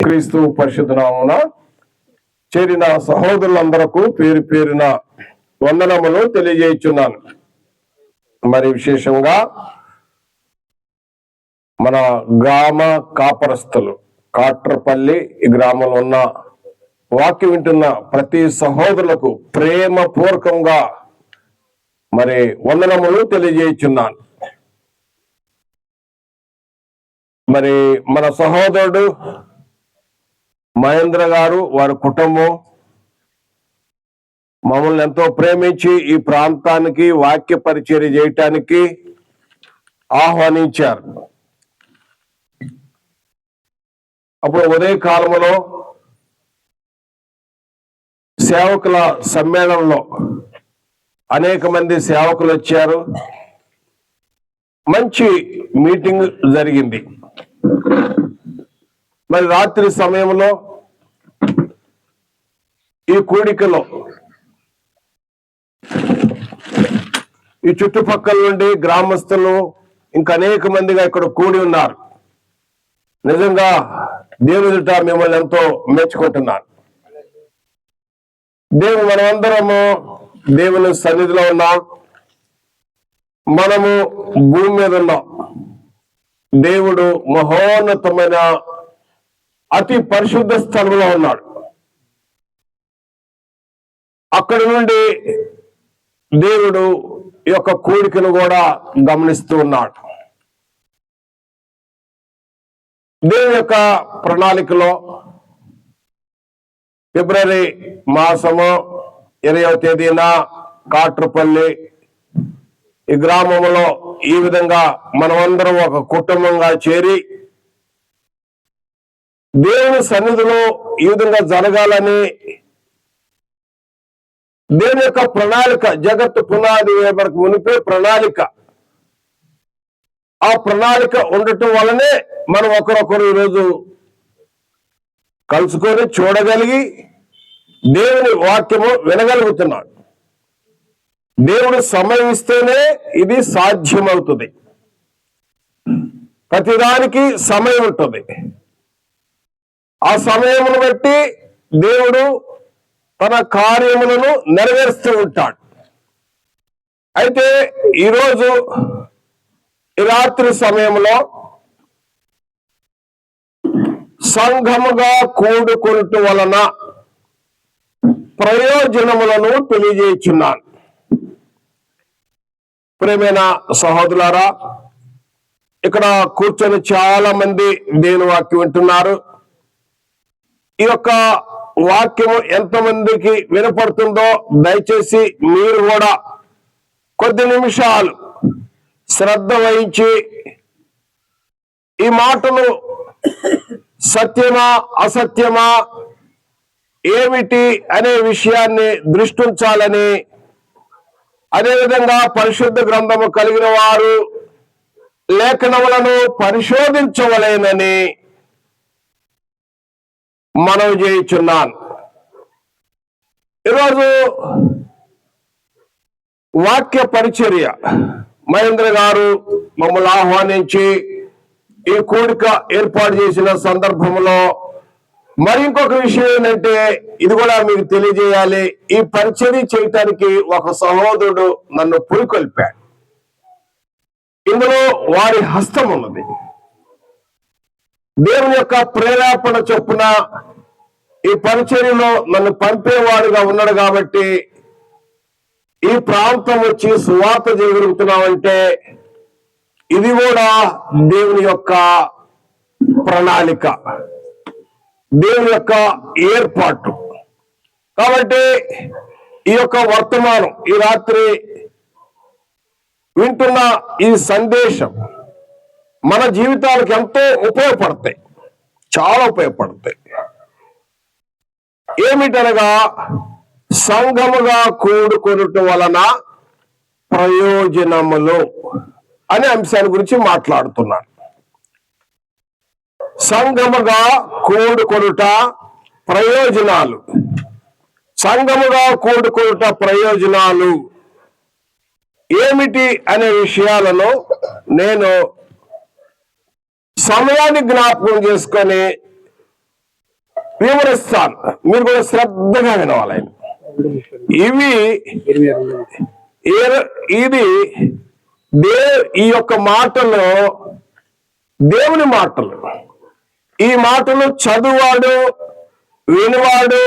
క్రీస్తు పరిశుద్ధ నామమున చేరిన సహోదరులందరకు పేరు పేరున వందనములు తెలియజేయుచున్నాను. మరి విశేషంగా మన గ్రామ కాపరస్తులు కాట్రపల్లి ఈ గ్రామంలో ఉన్న వాక్యం వింటున్న ప్రతి సహోదరులకు ప్రేమపూర్వకంగా మరి వందనములు తెలియజేయుచున్నాను. మరి మన సహోదరుడు మహేంద్ర గారు వారి కుటుంబం మమ్మల్ని ఎంతో ప్రేమించి ఈ ప్రాంతానికి వాక్య పరిచర్య చేయటానికి ఆహ్వానించారు. అప్పుడు ఉదయ కాలంలో సేవకుల సమ్మేళనంలో అనేక మంది సేవకులు వచ్చారు. మంచి మీటింగ్ జరిగింది. మరి రాత్రి సమయంలో ఈ కూడికలో ఈ చుట్టుపక్కల నుండి గ్రామస్తులు ఇంకా అనేక మందిగా ఇక్కడ కూడి ఉన్నారు. నిజంగా దేవునిట మిమ్మల్ని ఎంతో మెచ్చుకుంటున్నాను. మనమందరము దేవుని సన్నిధిలో ఉన్నాం. మనము భూమి మీద ఉన్నాం. దేవుడు మహోన్నతమైన అతి పరిశుద్ధ స్థలంలో ఉన్నాడు. అక్కడి నుండి దేవుడు ఈ యొక్క కూడికను కూడా గమనిస్తూ ఉన్నాడు. దేవుని యొక్క ప్రణాళికలో ఫిబ్రవరి మాసము 20వ తేదీన కాట్రపల్లి ఈ గ్రామంలో ఈ విధంగా మనమందరం ఒక కుటుంబంగా చేరి దేవుని సన్నిధిలో ఈ విధంగా జరగాలని దేవుని యొక్క ప్రణాళిక, జగత్తు పునాది వేయబడక మునిపే ప్రణాళిక, ఆ ప్రణాళిక ఉండటం వల్లనే మనం ఒకరొకరు ఈరోజు కలుసుకొని చూడగలిగి దేవుని వాక్యము వినగలుగుతున్నాడు. దేవుడు సమయం ఇస్తేనే ఇది సాధ్యమవుతుంది. ప్రతిదానికి సమయం ఉంటుంది. ఆ సమయమును బట్టి దేవుడు తన కార్యములను నెరవేరుస్తూ ఉంటాడు. అయితే ఈరోజు ఈ రాత్రి సమయంలో సంఘముగా కూడుకొనుట వలన ప్రయోజనములను తెలియజేయుచున్నాను. ప్రియమైన సహోదరులారా, ఇక్కడ కూర్చొని చాలా మంది దేవుని వాక్యం వింటున్నారు. ఈ యొక్క వాక్యము ఎంతమందికి వినపడుతుందో దయచేసి మీరు కూడా కొద్ది నిమిషాలు శ్రద్ధ వహించి ఈ మాటలు సత్యమా అసత్యమా ఏమిటి అనే విషయాన్ని దృష్టి ఉంచాలని, అదేవిధంగా పరిశుద్ధ గ్రంథము కలిగిన వారు లేఖనములను పరిశోధించవలేనని మనవి చేయుచున్నాను. ఈరోజు వాక్య పరిచర్య మహేంద్ర గారు మమ్మల్ని ఆహ్వానించి ఈ కూడిక ఏర్పాటు చేసిన సందర్భంలో మరి ఇంకొక విషయం ఏంటంటే, ఇది కూడా మీకు తెలియజేయాలి. ఈ పరిచర్య చేయటానికి ఒక సహోదరుడు నన్ను పురికొల్పాడు. ఇందులో వారి హస్తం ఉన్నది. దేవుని యొక్క ప్రేరేపణ చొప్పున ఈ పరిచర్యలో నన్ను పంపేవాడుగా ఉన్నాడు. కాబట్టి ఈ ప్రాంతం వచ్చి సువార్త చేయగలుగుతున్నామంటే ఇది కూడా దేవుని యొక్క ప్రణాళిక, దేవుని యొక్క ఏర్పాటు. కాబట్టి ఈ యొక్క వర్తమానం, ఈ రాత్రి వింటున్న ఈ సందేశం మన జీవితాలకు ఎంతో ఉపయోగపడతాయి, చాలా ఉపయోగపడతాయి. ఏమిటనగా సంఘముగా కూడుకొనుట వలన ప్రయోజనములు అనే అంశాన్ని గురించి మాట్లాడుతున్నాను. సంఘముగా కూడుకొనుట ప్రయోజనాలు, సంఘముగా కూడుకొనుట ప్రయోజనాలు ఏమిటి అనే విషయాలను నేను సమయాన్ని జ్ఞాపకం చేసుకొని వివరిస్తాను, మీరు కూడా శ్రద్ధగా వినవాలి. ఇవి ఇది ఈ యొక్క మాటలు దేవుని మాటలు. ఈ మాటలు చదువువాడు, వినివాడు,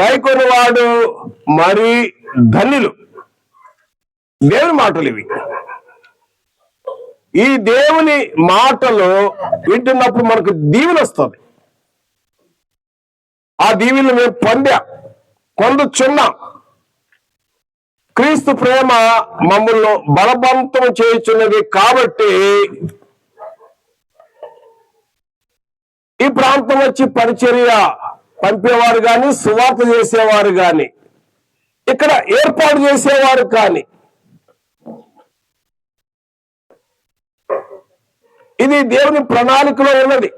గైకొనివాడు మరి ధన్యులు. దేవుని మాటలు ఇవి. ఈ దేవుని మాటలు వింటున్నప్పుడు మనకు దీవెన వస్తుంది. ఆ దీవెనలు మేము పొందుచున్నాం. క్రీస్తు ప్రేమ మమ్మల్ని బలవంతం చేయుచున్నది. కాబట్టి ఈ ప్రాంతం వచ్చి పరిచర్య పంపేవారు కానీ, సువార్త చేసేవారు కానీ, ఇక్కడ ఏర్పాటు చేసేవారు కానీ, ఇది దేవుని ప్రణాళికలో ఉన్నది.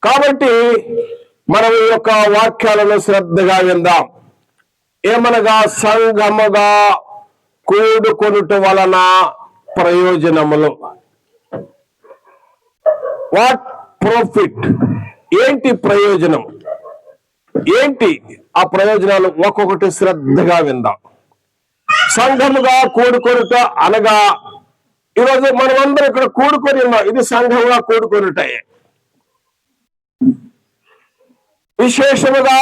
కాబట్టి మనం ఈ యొక్క వాక్యాలను శ్రద్ధగా విందాం. ఏమనగా సంఘముగా కూడుకొనుట వలన ప్రయోజనములు. What profit? ఏంటి ప్రయోజనం? ఏంటి ఆ ప్రయోజనాలు? ఒక్కొక్కటి శ్రద్ధగా విందాం. సంఘముగా కూడుకొనుట అనగా ఈరోజు మనమందరం ఇక్కడ కూడుకొని ఉన్నాం. ఇది సంఘముగా కూడుకొనుటాయే. విశేషముగా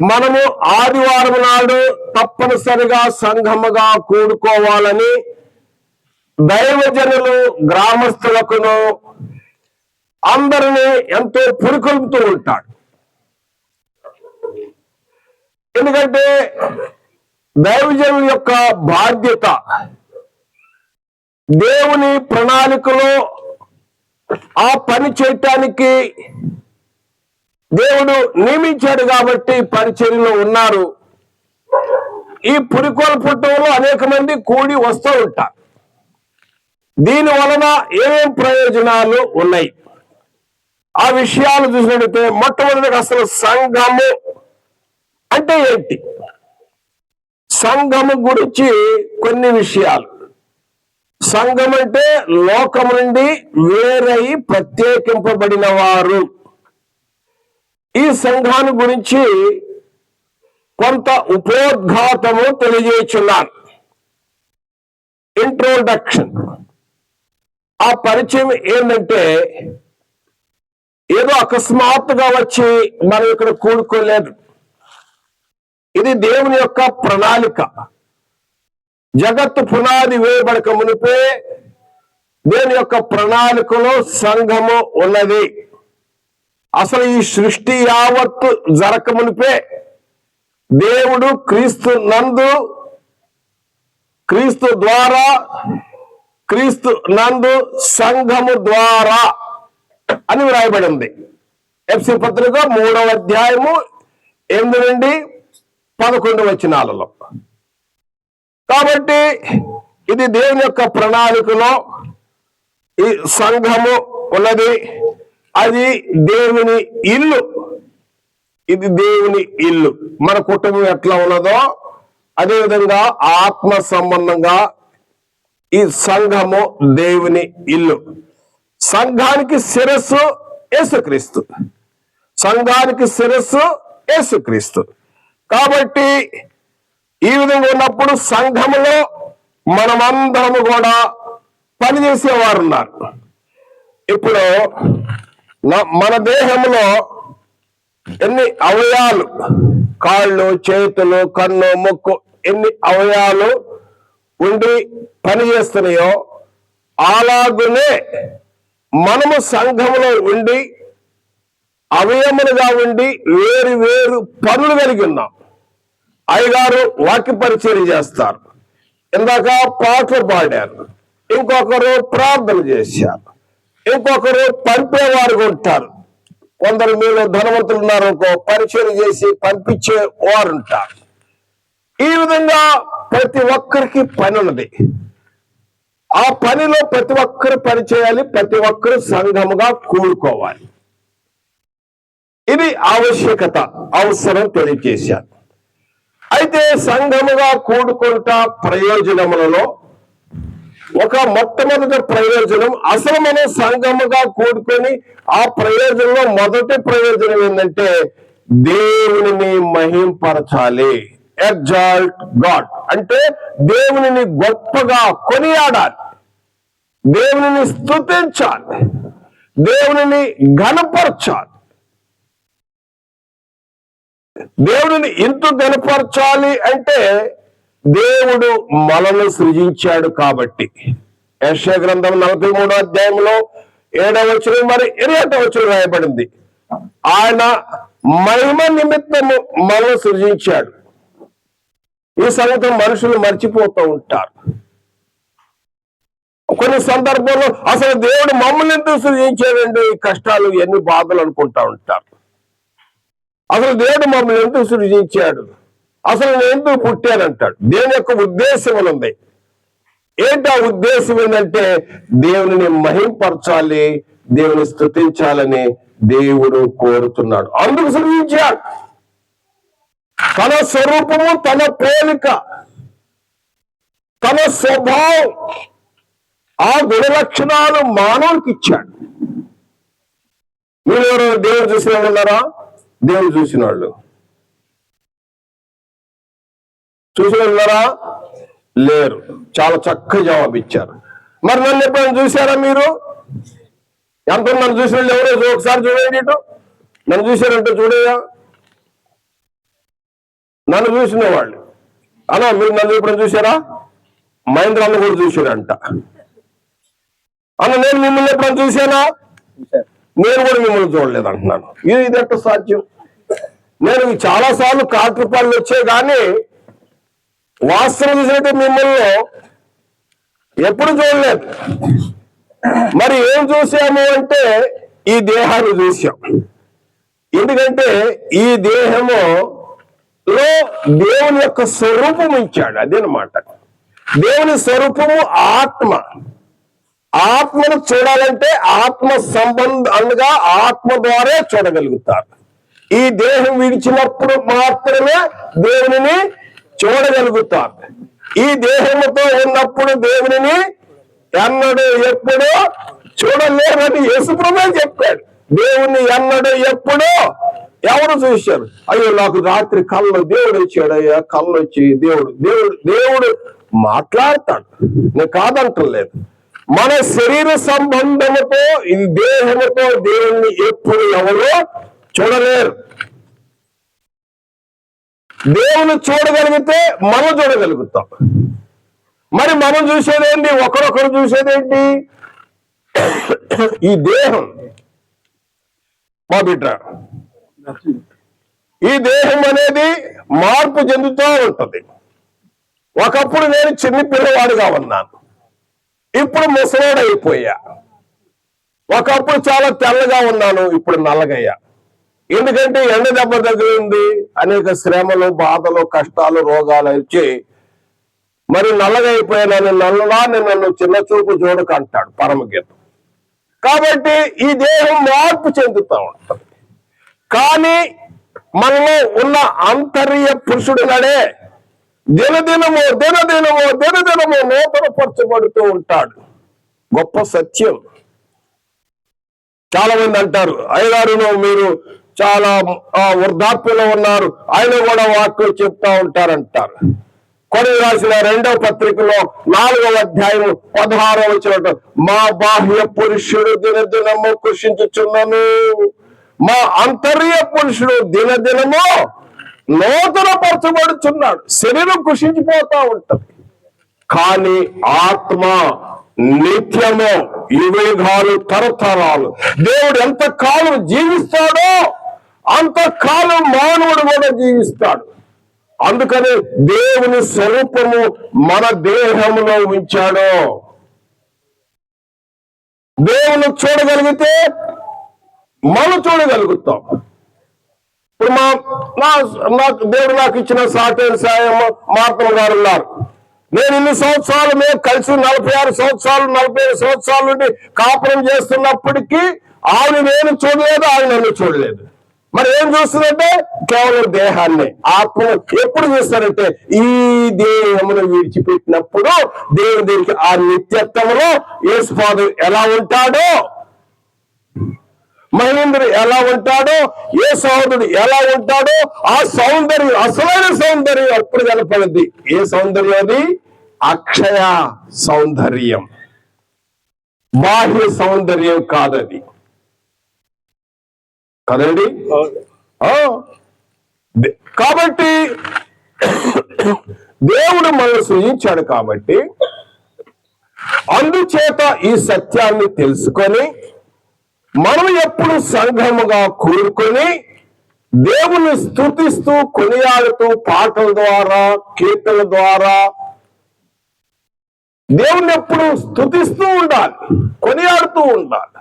మనము ఆదివారం నాడు తప్పనిసరిగా సంఘముగా కూడుకోవాలని దైవజనులు గ్రామస్తులకును అందరినీ ఎంతో పురికొల్పుతూ ఉంటాడు. ఎందుకంటే దైవజనుల యొక్క బాధ్యత దేవుని ప్రణాళికలో ఆ పని చేయటానికి దేవుడు నియమించాడు. కాబట్టి పరిచర్యలో ఉన్నారు. ఈ పురికొల్పటంలో అనేక మంది కూడి వస్తూ ఉంటారు. దీని వలన ఏమేం ప్రయోజనాలు ఉన్నాయి ఆ విషయాలు చూసినట్లయితే, మొట్టమొదటిగా అసలు సంఘము అంటే ఏంటి? సంఘము గురించి కొన్ని విషయాలు. సంఘం అంటే లోకం నుండి వేరై ప్రత్యేకింపబడిన వారు. ఈ సంఘాన్ని గురించి కొంత ఉపోద్ఘాతము తెలియజేస్తున్నాను. ఇంట్రోడక్షన్. ఆ పరిచయం ఏంటంటే, ఏదో అకస్మాత్తుగా వచ్చి మనం ఇక్కడ కూడుకోలేదు. ఇది దేవుని యొక్క ప్రణాళిక. జగత్తు పునాది వేయబడక మునిపే దేవుని యొక్క ప్రణాళికలో సంఘము ఉన్నది. అసలు ఈ సృష్టి యావత్తు జరగక మునిపే దేవుడు క్రీస్తు నందు, క్రీస్తు ద్వారా, క్రీస్తు నందు, సంఘము ద్వారా అని వ్రాయబడి ఉంది. ఎఫ్సీ పత్రిక 3వ అధ్యాయము 8 నుండి 11 వచనాలలో. కాబట్టి ఇది దేవుని యొక్క ప్రణాళికలో ఈ సంఘము ఉన్నది. అది దేవుని ఇల్లు. ఇది దేవుని ఇల్లు. మన కుటుంబం ఎట్లా ఉన్నదో అదేవిధంగా ఆత్మ సంబంధంగా ఈ సంఘము దేవుని ఇల్లు. సంఘానికి శిరస్సు యేసుక్రీస్తు. సంఘానికి శిరస్సు యేసుక్రీస్తు. కాబట్టి ఈ విధంగా ఉన్నప్పుడు సంఘములో మనమందరము కూడా పనిచేసేవారు ఉన్నారు. ఇప్పుడు మన దేహంలో ఎన్ని అవయవాలు, కాళ్ళు, చేతులు, కన్ను, ముక్కు, ఎన్ని అవయవాలు ఉండి పనిచేస్తున్నాయో అలాగునే మనము సంఘములో ఉండి అవయములుగా ఉండి వేరు వేరు పనులు కలిగి ఉన్నాం. అయ్యగారు వాక్య పరిచర్య చేస్తారు, ఇందాక పాటలు పాడారు, ఇంకొకరు ప్రార్థన చేశారు, ఇంకొకరు పంపేవారు ఉంటారు. కొందరు మీరు ధనవంతులు ఉన్నారు, పరిచయం చేసి పంపించే వారు ఉంటారు. ఈ విధంగా ప్రతి ఒక్కరికి పని ఉన్నది. ఆ పనిలో ప్రతి ఒక్కరు పని చేయాలి, ప్రతి ఒక్కరు సంఘముగా కూడుకోవాలి. ఇది ఆవశ్యకత, అవసరం తెలియజేశారు. అయితే సంఘముగా కూడుకుంటా ప్రయోజనములలో ఒక మొట్టమొదటి ప్రయోజనం, అసలు మనం సంఘముగా కూడుకొని ఆ ప్రయోజనంలో మొదటి ప్రయోజనం ఏంటంటే దేవునిని మహింపరచాలి. ఎగ్జాల్ట్ గాడ్ అంటే దేవునిని గొప్పగా కొనియాడాలి, దేవునిని స్తుతించాలి, దేవునిని ఘనపరచాలి. దేవుడిని ఎందుకు గణపరచాలి అంటే దేవుడు మనల్ని సృజించాడు కాబట్టి. యెషయా గ్రంథం 43వ అధ్యాయంలో 7వ వచనం మరి 8వ వచనం రాయబడింది, ఆయన మహిమ నిమిత్తము మనల్ని సృజించాడు. ఈ సంగతి మనుషులు మర్చిపోతూ ఉంటారు. కొన్ని సందర్భాల్లో అసలు దేవుడు మమ్మల్ని ఎందుకు సృజించాడండి, ఈ కష్టాలు ఎన్ని బాధలు అనుకుంటా ఉంటారు. అసలు దేవుడు మమ్మల్ని ఎందుకు సృజించాడు, అసలు నేను ఎందుకు పుట్టానంటాడు. దేవుని యొక్క ఉద్దేశం ఉంది. ఏంటి ఆ ఉద్దేశం ఏంటంటే దేవుని మహింపరచాలి, దేవుని స్తుతించాలని దేవుడు కోరుతున్నాడు. అందుకు సృజించాడు. తన స్వరూపము, తన పోలిక, తన స్వభావం, ఆ గుణ లక్షణాలు మానవునికి ఇచ్చాడు. మీరు ఎవరు దేవుడు చూసిన వాళ్ళు ఉన్నారా? దేవుడు చూసిన వాళ్ళు ఉన్నారా? లేరు. చాలా చక్కగా జవాబు ఇచ్చారు. మరి నన్ను ఎప్పుడైనా చూసారా మీరు? ఎంత నన్ను చూసిన వాళ్ళు ఎవరో ఒకసారి చూడండి. ఇటు నన్ను చూసారంటే చూడయా, నన్ను చూసిన వాళ్ళు అలా. మీరు నన్ను ఎప్పుడైనా చూసారా? మహేంద్ర అన్న కూడా చూసాడంట. అన్న నేను మిమ్మల్ని ఎప్పుడైనా చూసానా? నేను కూడా మిమ్మల్ని చూడలేదు అంటున్నాను. ఇది ఎట్లా సాధ్యం? నేను చాలా సార్లు కాట్రపాళ్ళు వచ్చాయి కానీ వాస్తవం చూసినట్టు మిమ్మల్ని ఎప్పుడు చూడలేదు. మరి ఏం చూసాము అంటే ఈ దేహాన్ని చూసాం. ఎందుకంటే ఈ దేహములో దేవుని యొక్క స్వరూపం ఇచ్చాడు. అదేనమాట. దేవుని స్వరూపము ఆత్మ. ఆత్మను చూడాలంటే ఆత్మ సంబంధంగా ఆత్మ ద్వారా చూడగలుగుతారు. ఈ దేహం విడిచినప్పుడు మాత్రమే దేవునిని చూడగలుగుతారు. ఈ దేహముతో ఉన్నప్పుడు దేవునిని ఎన్నడూ ఎప్పుడూ చూడలేరని యేసుప్రభువే చెప్పాడు. దేవుణ్ణి ఎన్నడూ ఎప్పుడూ ఎవరు చూశారు? అయ్యో నాకు రాత్రి కళ్ళు దేవుడు వచ్చాడు, అయ్యా కళ్ళు వచ్చి దేవుడు మాట్లాడతాడు. నేను కాదంటలేదు. మన శరీర సంబంధముతో ఈ దేహముతో దేవుణ్ణి ఎప్పుడు ఎవరు చూడలేరు. దేవుని చూడగలిగితే మనం చూడగలుగుతాం. మరి మనం చూసేదేంటి? ఒకరొకరు చూసేదేంటి? ఈ దేహం. మా బిడ్డ, ఈ దేహం అనేది మార్పు చెందుతూ ఉంటది. ఒకప్పుడు నేను చిన్న పిల్లవాడిగా ఉన్నాను, ఇప్పుడు ముసలోడు అయిపోయా. ఒకప్పుడు చాలా తెల్లగా ఉన్నాను, ఇప్పుడు నల్లగయ్యా. ఎందుకంటే ఎండ దెబ్బ తగిలింది, అనేక శ్రమలు, బాధలు, కష్టాలు, రోగాలు వచ్చి మరి నల్లగా అయిపోయాను. నల్లలాన్ని నన్ను చిన్న చూపు చూడక అంటాడు పరమగీతం. కాబట్టి ఈ దేహం మార్పు చెందుతూ ఉంటుంది. కానీ మనలో ఉన్న అంతర్య పురుషుడు నడే దినదినము నూతనపరచబడుతూ ఉంటాడు. గొప్ప సత్యం. చాలా మంది అంటారు, అయ్యగారు మీరు చాలా వృద్ధాప్యంలో ఉన్నారు, ఆయన కూడా వాక్యం చెప్తా ఉంటారంటారు. కొన్ని రాసిన 2వ పత్రికలో 4వ అధ్యాయం 16వ వచనం, మా బాహ్య పురుషుడు దినదినము కృషించుచున్నను, మా అంతర్య పురుషుడు దినదినము నూతనపరచబడుచున్నాడు. శరీరం కృషించిపోతా ఉంటది, కానీ ఆత్మ నిత్యము యుగాలు తరతరాలు. దేవుడు ఎంత కాలం జీవిస్తాడో అంతకాలం మానవుడు కూడా జీవిస్తాడు. అందుకని దేవుని స్వరూపము మన దేహములో ఉంచాడు. దేవుని చూడగలిగితే మనం చూడగలుగుతాం. ఇప్పుడు నాకు దేవుడు నాకు ఇచ్చిన సాటైన సాయం మార్తమ్మ గారు ఉన్నారు. నేను ఇన్ని సంవత్సరాలు మేము కలిసి 46 సంవత్సరాలు 45 సంవత్సరాల నుండి కాపురం చేస్తున్నప్పటికీ ఆవిడ నేను చూడలేదు, ఆవిడ నన్ను చూడలేదు. మరి ఏం చూస్తుందంటే కేవలం దేహాన్ని. ఆత్మ ఎప్పుడు చూస్తారంటే ఈ దేహమును విడిచిపెట్టినప్పుడు దేవుని దగ్గరికి ఆ నిత్యత్వంలో యేసుపాదు ఎలా ఉంటాడో, మహేంద్రుడు ఎలా ఉంటాడో, ఏ సహోదరుడు ఎలా ఉంటాడో ఆ సౌందర్యం, అసలైన సౌందర్యం అప్పుడు కనపడింది. ఏ సౌందర్యం అది? అక్షయ సౌందర్యం, బాహ్య సౌందర్యం కాదది కదండి. కాబట్టి దేవుడు మనల్ని సృజించాడు కాబట్టి అందుచేత ఈ సత్యాన్ని తెలుసుకొని మనం ఎప్పుడు సంఘముగా కూడుకొని దేవుని స్తుతిస్తూ కొనియాడుతూ పాటల ద్వారా కీర్తనల ద్వారా దేవుని ఎప్పుడు స్తుతిస్తూ ఉండాలి, కొనియాడుతూ ఉండాలి.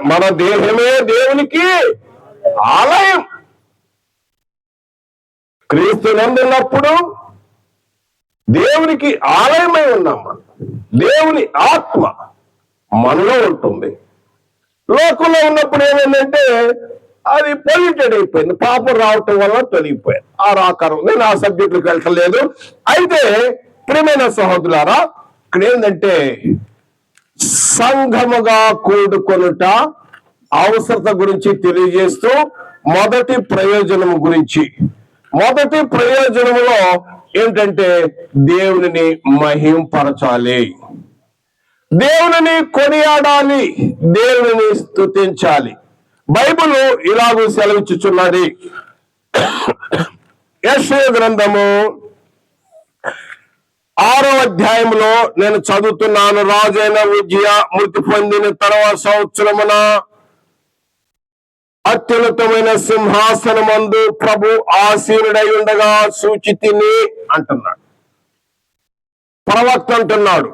మన దేహమే దేవునికి ఆలయం. క్రీస్తు నందున్నప్పుడు దేవునికి ఆలయమై ఉన్నాం. దేవుని ఆత్మ మనలో ఉంటుంది. లోకంలో ఉన్నప్పుడు ఏమైందంటే అది పొల్యూటెడ్ అయిపోయింది, పాపం రావటం వల్ల తొలగిపోయారు. ఆ రాకారం. నేను ఆ సబ్జెక్టులకు వెళ్ళలేదు. అయితే ప్రియమైన సహోదరులారా, ఇక్కడ ఏంటంటే సంఘముగా కూడుకొనుట అవసరత గురించి తెలియజేస్తూ మొదటి ప్రయోజనం గురించి, మొదటి ప్రయోజనంలో ఏంటంటే దేవునిని మహింపరచాలి, దేవునిని కొనియాడాలి, దేవునిని స్తుతించాలి. బైబిల్ ఇలాగూ సెలవిచ్చుచున్నది. యెషయా గ్రంథము 6వ అధ్యాయంలో నేను చదువుతున్నాను. రాజైన ఉజ్జియా మృతి పొందిన తర్వాత సంవత్సరమున అత్యున్నతమైన సింహాసనమందు ప్రభు ఆసీనుడై ఉండగా సూచితిని అంటున్నాడు. ప్రవక్త అంటున్నాడు,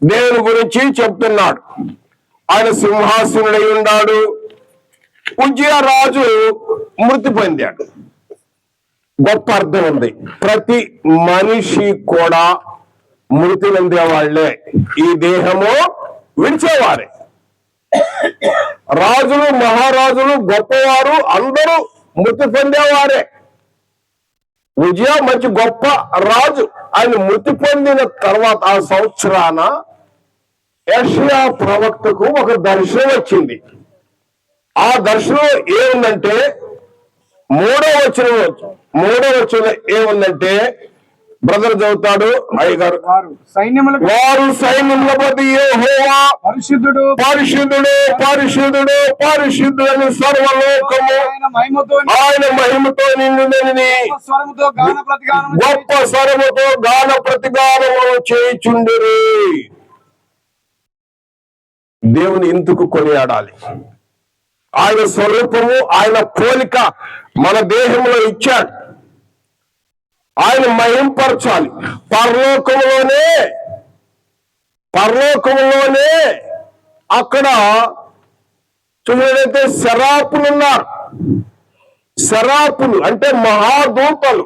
దేవుని గురించి చెప్తున్నాడు. ఆయన సింహాసనుడై ఉన్నాడు. ఉజ్జియా రాజు మృతి పొందాడు. గొప్ప అర్థం ఉంది. ప్రతి మనిషి కూడా మృతి పొందేవాళ్లే, ఈ దేహము విడిచేవారే. రాజులు, మహారాజులు, గొప్పవారు అందరూ మృతి పొందేవారే. ఉజ్జియా మంచి గొప్ప రాజు. ఆయన మృతి పొందిన తర్వాత ఆ సంవత్సరాన యెషయా ప్రవక్తకు ఒక దర్శనం వచ్చింది. ఆ దర్శనం ఏముందంటే మూడవ వచనం ఏముందంటే, బ్రదర్ చదువుతాడు అయ్యగారు. వారు సైన్యములపతి యెహోవా పరిశుద్ధుడు పరిశుద్ధుడు పరిశుద్ధుడు పరిశుద్ధుడు అని సర్వలోకము ఆయన మహిమతో నిండునని గొప్ప స్వరముతో గాన ప్రతిగానము చేయుచుండిరి. దేవుని ఇందుకు కొనియాడాలి. ఆయన స్వరూపము, ఆయన పోలిక మన దేహంలో ఇచ్చాడు. ఆయన మహింపరచాలి. పరలోకములోనే అక్కడ చూసినట్లయితే శరాపులు ఉన్నారు. శరాపులు అంటే మహాదూతలు.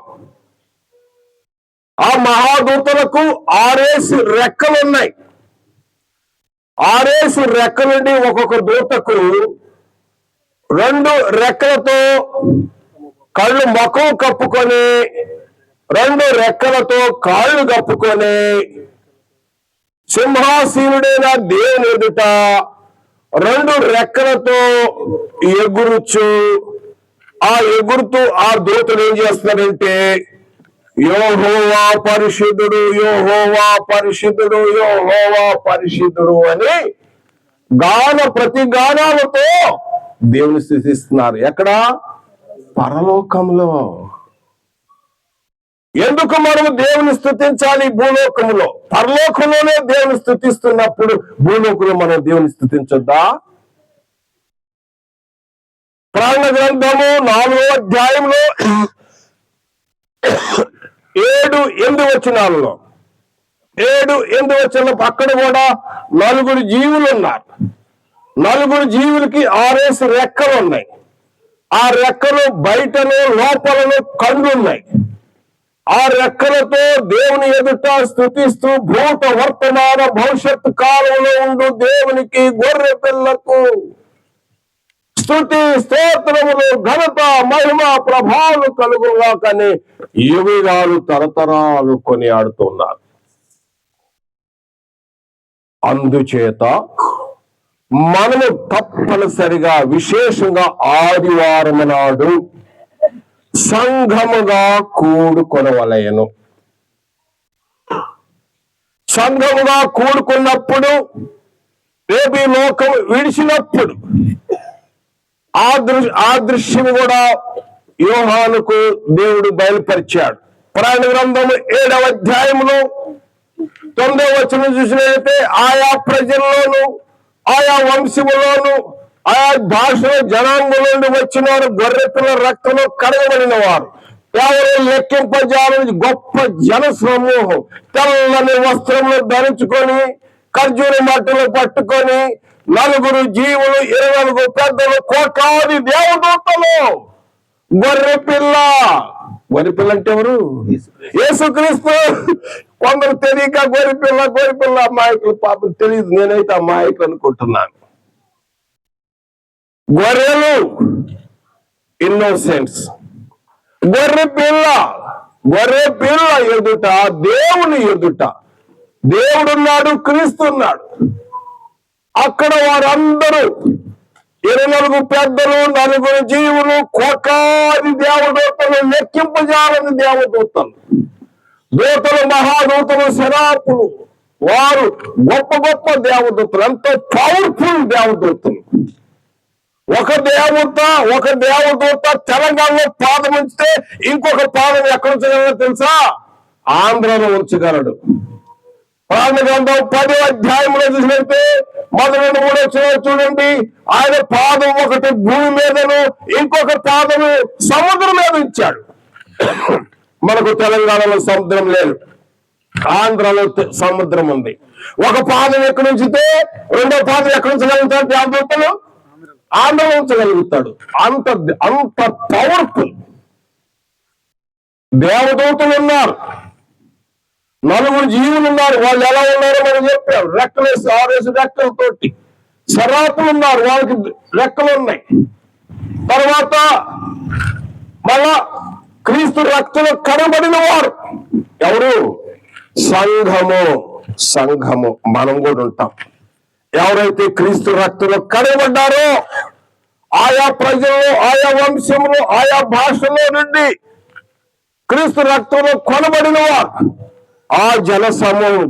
ఆ మహాదూతలకు 6 రెక్కలు ఉన్నాయి. 6 రెక్కల నుండి ఒక్కొక్క దూతకు 2 రెక్కలతో కళ్ళు ముఖం కప్పుకొని, 2 రెక్కలతో కాళ్ళు కప్పుకొని సింహాసీనుడైన దేవుని ఎదుట 2 రెక్కలతో ఎగురుచు, ఆ ఎగురుతూ ఆ దూతలు ఏం చేస్తున్నారంటే యెహోవా పరిశుద్ధుడు, యెహోవా పరిశుద్ధుడు, యెహోవా పరిశుద్ధుడు అని ప్రతి గానాలతో దేవుని స్తుతిస్తున్నారు. ఎక్కడ? పరలోకంలో. ఎందుకు మనము దేవుని స్తుతించాలి? భూలోకంలో. పరలోకంలోనే దేవుని స్తుతిస్తున్నప్పుడు భూలోకంలో మనం దేవుని స్తుతించొద్దా? ప్రకటన గ్రంథము 4వ అధ్యాయంలో 7-8 వచనాలలో 7-8 వచనాలు అక్కడ కూడా 4 జీవులు ఉన్నారు. 4 జీవులకి 6 రెక్కలు ఉన్నాయి. ఆ రెక్కలు బయటను లోపలను కళ్ళు ఉన్నాయి. ఆ రెక్కలతో దేవుని ఎదుట స్తుతిస్తూ భూత వర్తమాన భవిష్యత్తు కాలంలో ఉండు దేవునికి, గొర్రె పిల్లకు స్తుతి స్తోత్రములు ఘనత మహిమ ప్రభావాలు కలుగుగా కానీ యుగాలు తరతరాలు కొనియాడుతున్నారు. అందుచేత మనము తప్పనిసరిగా విశేషంగా ఆదివారం నాడు సంఘముగా కూడుకొనవలెను. సంఘముగా కూడుకున్నప్పుడు రేపు ఈ లోకం విడిచినప్పుడు ఆ దృశ్యం కూడా యోహానుకు దేవుడు బయలుపరిచాడు. పురాణ గ్రంథము 7వ అధ్యాయంలో 9వ వచనం చూసినట్లయితే ఆయా ప్రజల్లోను ఆయా వంశములోను ఆయా భాషల జనాంగంలో వచ్చిన వారు గొర్రెపిల్ల రక్తంలో కడగబడిన వారు ఎవరు లెక్కింపజాలని గొప్ప జన సమూహం తెల్లని వస్త్రములు ధరించుకొని ఖర్జూర మట్టలు పట్టుకొని 4 జీవులు 24 పెద్దలు కోట్లాది దేవదూతలు గొర్రెపిల్ల అంటే ఎవరు? యేసుక్రీస్తు. కొందరు తెలియక గొర్రెపిల్ల అమాయకులు పాపం తెలియదు. నేనైతే అమాయకులు అనుకుంటున్నాను. గొర్రెలు ఇన్నోసెంట్స్, గొర్రెపిల్ల ఎదుట దేవుని ఎదుట దేవుడున్నాడు, క్రీస్తు ఉన్నాడు. అక్కడ వారందరూ 24 పెద్దలు 4 జీవులు కోట్లాది దేవదూతలు లెక్కింపజాలని దేవదూతలు దూతలు మహాదూతలు శరాపులు వారు గొప్ప గొప్ప దేవదూతలు, ఎంతో పవర్ఫుల్ దేవదూతలు. ఒక దేవదూత తెలంగాణలో పాదం ఉంచితే ఇంకొక పాదం ఎక్కడ ఉంచగలరో తెలుసా? ఆంధ్రలో ఉంచగలడు. పురాణ గ్రంథం 10వ అధ్యాయంలో చూసినట్టే 1-3 వచనాలు చూడండి. ఆయన పాదం ఒకటి భూమి మీదను ఇంకొక పాదము సముద్రం మీద ఇచ్చాడు. మనకు తెలంగాణలో సముద్రం లేదు, ఆంధ్రలో సముద్రం ఉంది. ఒక పాదం ఎక్కడి ఉంచితే రెండో పాదం ఎక్కడ ఉంచగలుగుతాడు? దేవదూతలు ఆంధ్రలో ఉంచగలుగుతాడు. అంత పవర్ఫుల్ దేవదూతలు ఉన్నారు. 4 జీవులు ఉన్నారు. వాళ్ళు ఎలా ఉన్నారో మనం చెప్పారు. రెక్కలేసి 6 రెక్కలతోటి శరాపులు ఉన్నారు, వాళ్ళకి రెక్కలు ఉన్నాయి. తర్వాత మళ్ళా క్రీస్తు రక్తంలో కనబడిన వారు ఎవరు? సంఘము మనం కూడా ఉంటాం. ఎవరైతే క్రీస్తు రక్తంలో కనబడ్డారో ఆయా ప్రజల్లో ఆయా వంశంలో ఆయా భాషలో నుండి క్రీస్తు రక్తంలో కొనబడిన వారు ఆ జన సమూహం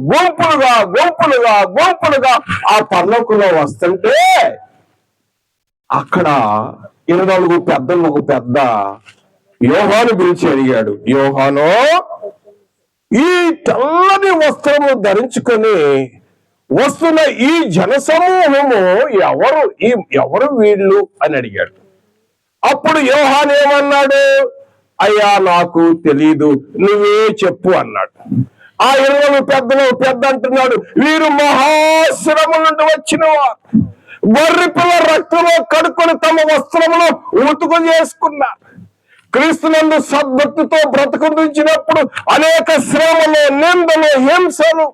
గుంపులుగా ఆ పర్లోకంలో వస్తుంటే అక్కడ 24 పెద్దలు ఒక పెద్ద యోహాను పిలిచి అడిగాడు, యోహాను, ఈ తెల్లని వస్త్రము ధరించుకొని వస్తున్న ఈ జన సమూహము ఎవరు వీళ్ళు అని అడిగాడు. అప్పుడు యోహాను ఏమన్నాడు? అయ్యా నాకు తెలీదు, నువ్వే చెప్పు అన్నాడు. ఆ 24 పెద్ద అంటున్నాడు, వీరు మహాశ్రమ నుండి వచ్చిన వారు, గొర్రెపిల్ల రక్తంలో కడుక్కొని తమ వస్త్రములో ఉతుకు చేసుకున్నారు. క్రీస్తునందు సద్భక్తితో బ్రతుకుందించినప్పుడు అనేక శ్రమలు, నిందలు, హింసలు,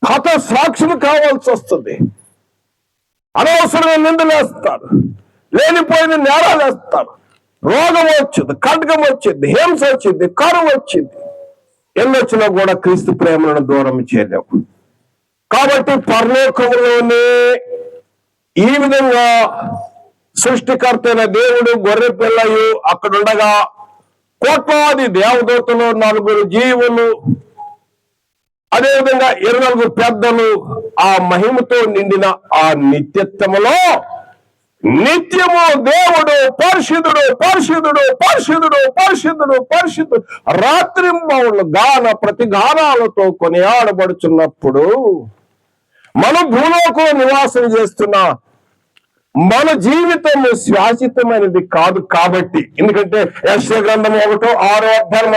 హత సాక్షులు కావాల్సి వస్తుంది. అనవసరమైన నిందలు వేస్తారు, లేనిపోయిన నేరాలు వేస్తారు. రోగం వచ్చింది, ఖడ్గం వచ్చింది, హింస వచ్చింది, కరువు వచ్చింది. ఎన్నొచ్చినా కూడా క్రీస్తు ప్రేమలను దూరం చేయలేవు. కాబట్టి పరలోకంలోనే ఈ విధంగా సృష్టికర్త అయిన దేవుడు గొర్రె పిల్లయు అక్కడుండగా కోట్లాది దేవదూతలు 4 జీవులు అదేవిధంగా 24 పెద్దలు ఆ మహిమతో నిండిన ఆ నిత్యత్వములో నిత్యము దేవుడు పరిశుద్ధుడు రాత్రింబవళ్ళు ప్రతి గానాలతో కొనియాడబడుచున్నప్పుడు మన భూలోకంలో నివాసం చేస్తున్న మన జీవితము శాశ్వతమైనది కాదు. కాబట్టి ఎందుకంటే యెషయా గ్రంథం 1:6 అధ్యాయం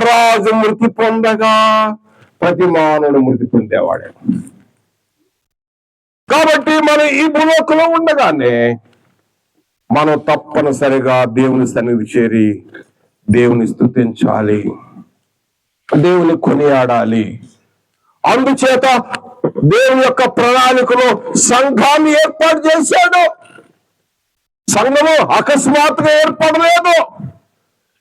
రాజు మృతి పొందగా ప్రతి మానవుడు మృతి పొందేవాడే. కాబట్టి మనం ఈ భూలోకంలో ఉండగానే మనం తప్పనిసరిగా దేవుని సన్నిధి చేరి దేవుని స్తుతించాలి, దేవుని కొనియాడాలి. అందుచేత దేవుని యొక్క ప్రణాళికలో సంఘాన్ని ఏర్పాటు చేశాడు. సంఘము అకస్మాత్తుగా ఏర్పడలేదు.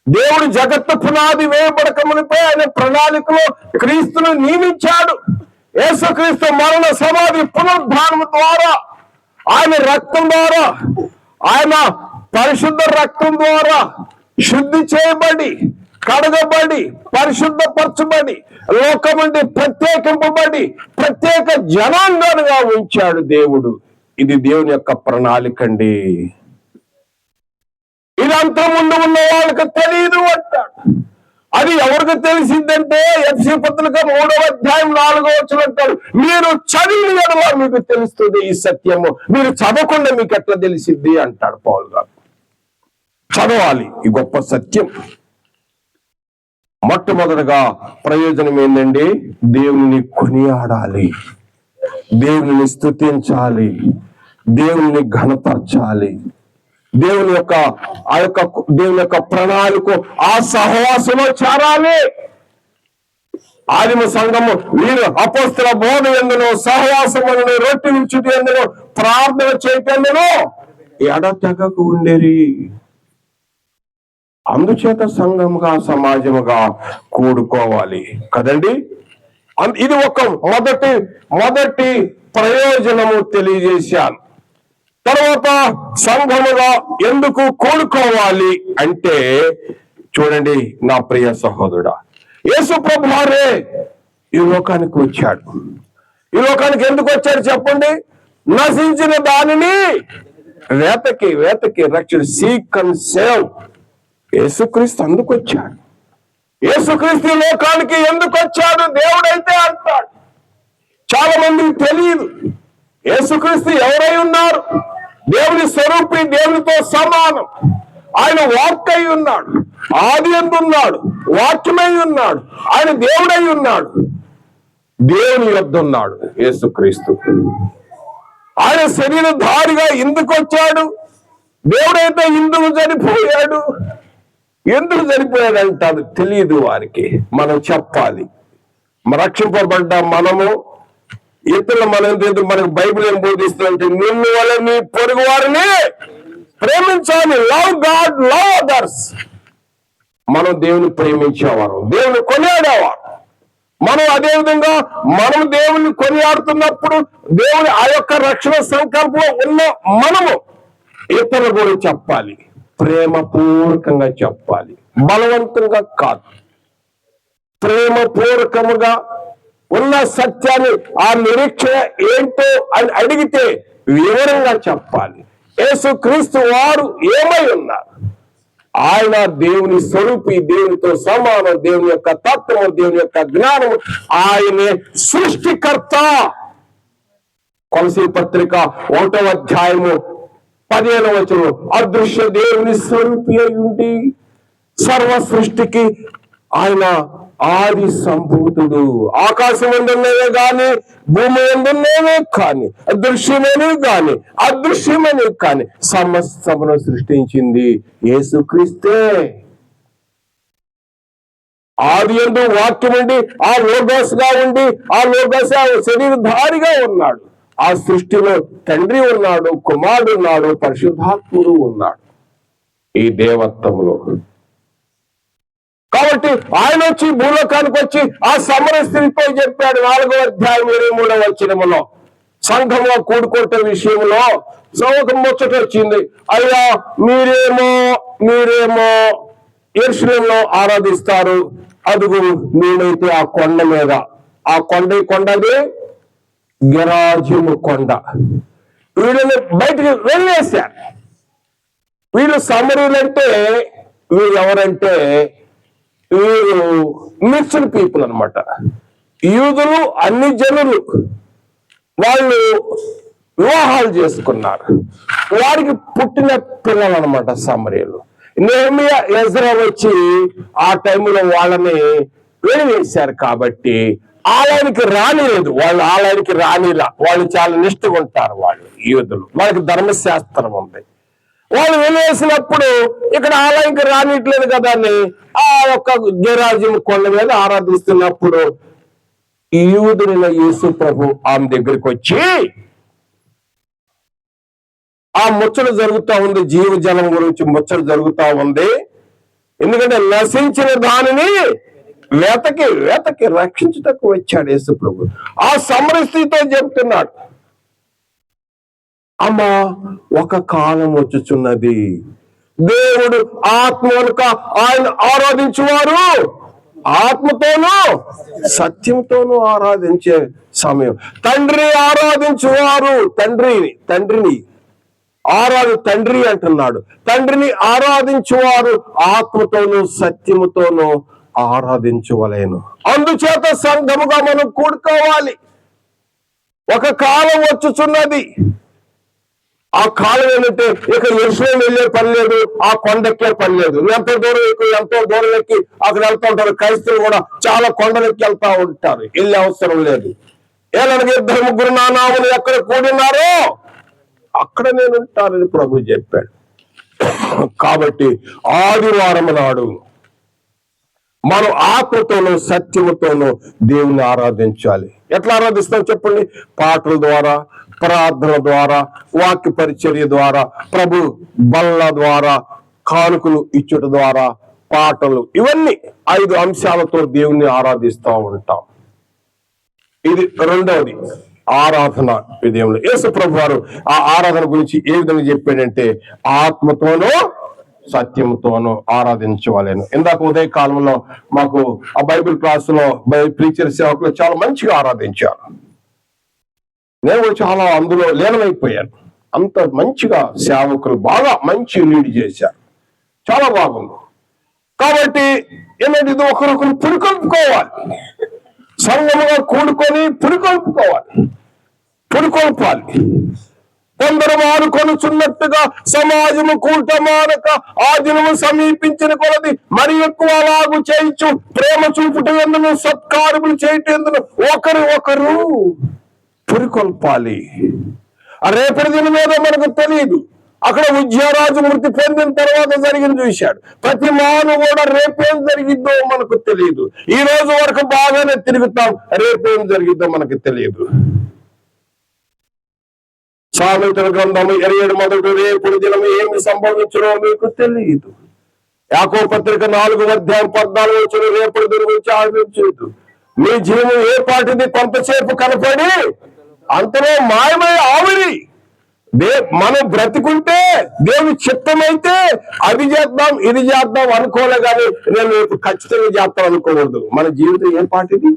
దేవుడు జగత్తు పునాది వేయబడక మునిపై ఆయన ప్రణాళికలో క్రీస్తును నియమించాడు. యేసుక్రీస్తు మరణ సమాధి పునరుద్ధానం ద్వారా, ఆయన రక్తం ద్వారా, ఆయన పరిశుద్ధ రక్తం ద్వారా శుద్ధి చేయబడి, కడగబడి, పరిశుద్ధపరచబడి, లోకం నుండి ప్రత్యేకింపబడి ప్రత్యేక జనాంగాలుగా ఉంచాడు దేవుడు. ఇది దేవుని యొక్క ప్రణాళిక అండి. ఇదంతా ముందు ఉన్న వాళ్ళకి తెలియదు అంటాడు. అది ఎవరికి తెలిసిందంటే ఎఫ్సీ పత్రిక 3వ అధ్యాయం 4వ వచనం అంటాడు, మీరు చదివిన ఎడల మీకు తెలుస్తుంది ఈ సత్యము, మీరు చదవకుండా మీకు ఎట్లా తెలిసిద్ది అంటాడు పౌలు గారు. చదవాలి ఈ గొప్ప సత్యం. మొట్టమొదటిగా ప్రయోజనం ఏంటండి? దేవుని కొనియాడాలి, దేవుని స్తుతించాలి, దేవుని ఘనపరచాలి, దేవుని యొక్క ప్రణాళిక ఆ సహవాసంలో చేరాలి. ఆదిమ సంఘము వీరు అపోస్తల బోధ ఎందును, సహవాసములను, రొట్టె విరుచుట ఎందును, ప్రార్థన చేయటందును ఎడతెగక ఉండేరి. అందుచేత సంఘముగా, సమాజముగా కూడుకోవాలి కదండి. ఇది ఒక మొదటి ప్రయోజనము తెలియజేశాను. తర్వాత సంఘముగా ఎందుకు కూడుకోవాలి అంటే, చూడండి నా ప్రియ సహోదరుడా, యేసు ప్రభువు వారే ఈ లోకానికి వచ్చాడు. ఈ లోకానికి ఎందుకు వచ్చాడు చెప్పండి? నశించిన దానిని వేతకి రక్షణ, సీక్ అండ్ సేవ్. యేసుక్రీస్తు అందుకు వచ్చాడు. యేసుక్రీస్తు లోకానికి ఎందుకు వచ్చాడు? దేవుడైతే అంటాడు. చాలా మందికి తెలియదు యేసుక్రీస్తు ఎవరై ఉన్నారు. దేవుని స్వరూపి, దేవునితో సమానం. ఆయన వాక్ అయి ఉన్నాడు, ఆది అందున్నాడు, వాక్యమై ఉన్నాడు, ఆయన దేవుడై ఉన్నాడు, దేవుని యొద్ద ఉన్నాడు యేసుక్రీస్తు. ఆయన శరీరధారిగా ఎందుకు వచ్చాడు? దేవుడైతే ఎందుకు చనిపోయాడు? ఎందుకు చనిపోయాడు అంటాడు, తెలియదు వారికి. మనం చెప్పాలి. రక్షింపబడ్డ మనము ఇతరులు మనకు బైబిల్ ఏం బోధిస్తుందంటే, నిన్ను వల్ల నీ పొరుగు వారిని ప్రేమించాలి. Love God, love others. మనం దేవుని ప్రేమించేవారు, దేవుని కొనియాడేవారు. మనం అదేవిధంగా మనం దేవుని కొనియాడుతున్నప్పుడు దేవుని ఆ యొక్క రక్షణ సంకల్పంలో ఉన్న మనము ఇతరులు కూడా చెప్పాలి, ప్రేమపూర్వకంగా చెప్పాలి, బలవంతంగా కాదు. ప్రేమపూర్వకముగా ఉన్న సత్యాన్ని, ఆ నిరీక్షణ ఏంటో అని అడిగితే వివరంగా చెప్పాలి. యేసుక్రీస్తు వారు ఏమై ఉన్నారు? ఆయన దేవుని స్వరూపి, దేవునితో సమానం, దేవుని యొక్క తత్వము, దేవుని యొక్క జ్ఞానము, ఆయనే సృష్టికర్త. కొలసీ పత్రిక 1వ అధ్యాయము 15వ వచనం, అదృశ్య దేవుని స్వరూపి అయి ఉండి సర్వ సృష్టికి ఆయన ఆది సంభూతుడు. ఆకాశం ఎందున్నవే గాని, భూమి ఎందున్నవే కాని, దృశ్యమేవి కాని, అదృశ్యమేవి కాని సమస్తమును సృష్టించింది యేసుక్రీస్తే. ఆది యందు వాక్యం ఉండి, ఆ లోగోస్ గా ఉండి, ఆ లోగోస్ శరీరధారిగా ఉన్నాడు. ఆ సృష్టిలో తండ్రి ఉన్నాడు, కుమారుడు ఉన్నాడు, పరిశుద్ధాత్ముడు ఉన్నాడు ఈ దేవత్వములో. కాబట్టి ఆయన వచ్చి భూలోకానికి వచ్చి ఆ సమర స్త్రీతో చెప్పాడు 4వ అధ్యాయం 23వ వచనములో, సంఘంలో కూడుకోవటం విషయంలో ఒక ముచ్చట వచ్చింది. అయ్యా, మీరేమో యెరూషలేములో ఆరాధిస్తారు, అదుగు నేనైతే ఆ కొండ మీద, ఆ కొండది గెరాజిము కొండ. వీళ్ళని బయటికి వెళ్ళేశారు. వీళ్ళు సమరులంటే వీళ్ళు ఎవరంటే, వీరు మిక్స్డ్ పీపుల్ అన్నమాట. యూదులు, అన్ని జనులు, వాళ్ళు వివాహాలు చేసుకున్నారు. వారికి పుట్టిన పిల్లలు అనమాట సమరీయులు. నెహెమియా, ఎజ్రా వచ్చి ఆ టైంలో వాళ్ళని వెలివేశారు. కాబట్టి ఆలయానికి రానిలేదు, వాళ్ళు ఆలయానికి రానిలా. వాళ్ళు చాలా నిష్ఠగా ఉంటారు వాళ్ళు యూదులు, వాళ్ళకి ధర్మశాస్త్రం ఉంది. వాళ్ళు వెలివేసినప్పుడు ఇక్కడ ఆలయానికి రానిట్లేదు కదా అని ఆ యొక్క గెరాజిం కొండ మీద ఆరాధిస్తున్నప్పుడు ఈ యూదుడైన యేసు ప్రభు ఆమె దగ్గరికి వచ్చి ఆ ముచ్చట జరుగుతా ఉంది, జీవజలం గురించి ముచ్చట జరుగుతా ఉంది. ఎందుకంటే నశించిన దానిని వెతకి రక్షించుటకు వచ్చాడు యేసు ప్రభు. ఆ సమరస్త్రీతో చెప్తున్నాడు, అమ్మా ఒక కాలం వచ్చుచున్నది, దేవుడు ఆత్మనుక ఆయన ఆరాధించువారు ఆత్మతోనూ సత్యంతోనూ ఆరాధించే సమయం. తండ్రి ఆరాధించువారు తండ్రిని తండ్రి అంటున్నాడు. తండ్రిని ఆరాధించువారు ఆత్మతోనూ సత్యముతోనూ ఆరాధించవలేను. అందుచేత సంఘముగా మనం కూడుకోవాలి. ఒక కాలం వచ్చుచున్నది. ఆ కాలం ఏంటంటే ఇక యెరూషలేము వెళ్ళే పని లేదు, ఆ కొండెక్కే పని లేదు. ఎంతో దూరం ఎక్కి అక్కడ వెళ్తా ఉంటారు. క్రైస్తవులు కూడా చాలా కొండలెక్కి వెళ్తా ఉంటారు, వెళ్ళే అవసరం లేదు. ఏలనగా 2-3 నా నామమున ఎక్కడ కూడినారో అక్కడ నేను ఉంటానని ప్రభు చెప్పాడు. కాబట్టి ఆదివారం నాడు మనం ఆత్మతోనూ సత్యముతోనూ దేవుని ఆరాధించాలి. ఎట్లా ఆరాధిస్తాం చెప్పండి? పాటల ద్వారా, ప్రార్థన ద్వారా, వాక్య పరిచర్య ద్వారా, ప్రభు బల్ల ద్వారా, కానుకలు ఇచ్చుట ద్వారా, పాటలు, ఇవన్నీ 5 అంశాలతో దేవుణ్ణి ఆరాధిస్తూ ఉంటాం. ఇది రెండవది ఆరాధన విధేయంలో. యేసు ప్రభు వారు ఆ ఆరాధన గురించి ఏ విధంగా చెప్పాడంటే ఆత్మతోనూ సత్యంతోనూ ఆరాధించవాలను. ఇందాక ఉదయ కాలంలో మాకు ఆ బైబిల్ క్లాసులో ప్రీచర్ సేవకులు చాలా మంచిగా ఆరాధించారు. నేను చాలా అందులో లీనమైపోయాను. అంత మంచిగా సేవకులు బాగా మంచి లీడ్ చేశారు, చాలా బాగుంది. కాబట్టి ఏమంటే ఇది ఒకరొకరు పురికొల్పుకోవాలి, సంఘముగా కూడుకొని పురికొల్పాలి. కొందరు మానుకొనుచున్నట్టుగా సమాజము కూటమానక ఆ దినము సమీపించిన కొలది మరి ఎక్కువ అలాగు చేయించు, ప్రేమ చూపుట ఎందును, సత్కారములు చేయటం ఎందును ఒకరు పురికొల్పాలి. రేపటి దినం మీద మనకు తెలియదు. అక్కడ విజయరాజు మృతి పొందిన తర్వాత జరిగింది చూశాడు. ప్రతి మాను కూడా రేపేం జరిగిద్దో మనకు తెలియదు. ఈ రోజు వరకు బాగానే తిరుగుతాం, రేపేం జరిగిద్దో మనకు తెలియదు. సామెతల గ్రంథము 27 రేపటి దినం ఏమి సంభవించడో మీకు తెలియదు. యాకోబు పత్రిక 4:14 రేపటి దినం గురించి ఆలోచించదు. మీ జీవం ఏ పాటిది కొంతసేపు కనపడి అంతలో మాయమై ఆవిరి. మనం బ్రతికుంటే దేవుని చిత్తమైతే అది చేద్దాం ఇది చేద్దాం అనుకోలే, కానీ నేను ఖచ్చితంగా చేస్తాను అనుకోకూడదు. మన జీవితం ఏ పాటిది?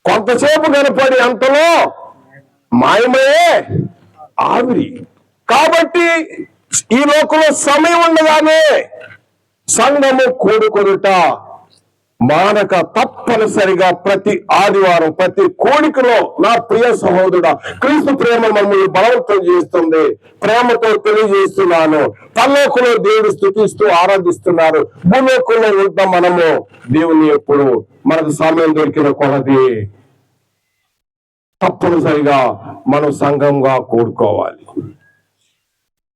కొంతసేపు కనపడి అంతలో మాయమయ్యే ఆవిరి. కాబట్టి ఈ లోకంలో సమయం ఉండగానే సంఘము కూడుకొనుట మానక తప్పనిసరిగా ప్రతి ఆదివారం ప్రతి కోడికలో నా ప్రియ సహోదరుడా, క్రీస్తు ప్రేమ మమ్మల్ని బలవంతం చేస్తుంది. ప్రేమతో తెలియజేస్తున్నాను. పరలోకంలో దేవుడు స్తుతిస్తూ ఆరాధిస్తున్నారు. భూలోకంలో ఉంటాం మనము దేవుని ఎప్పుడు మనకు సమయం దొరికిన కొలది తప్పనిసరిగా మనం సంఘంగా కూడుకోవాలి.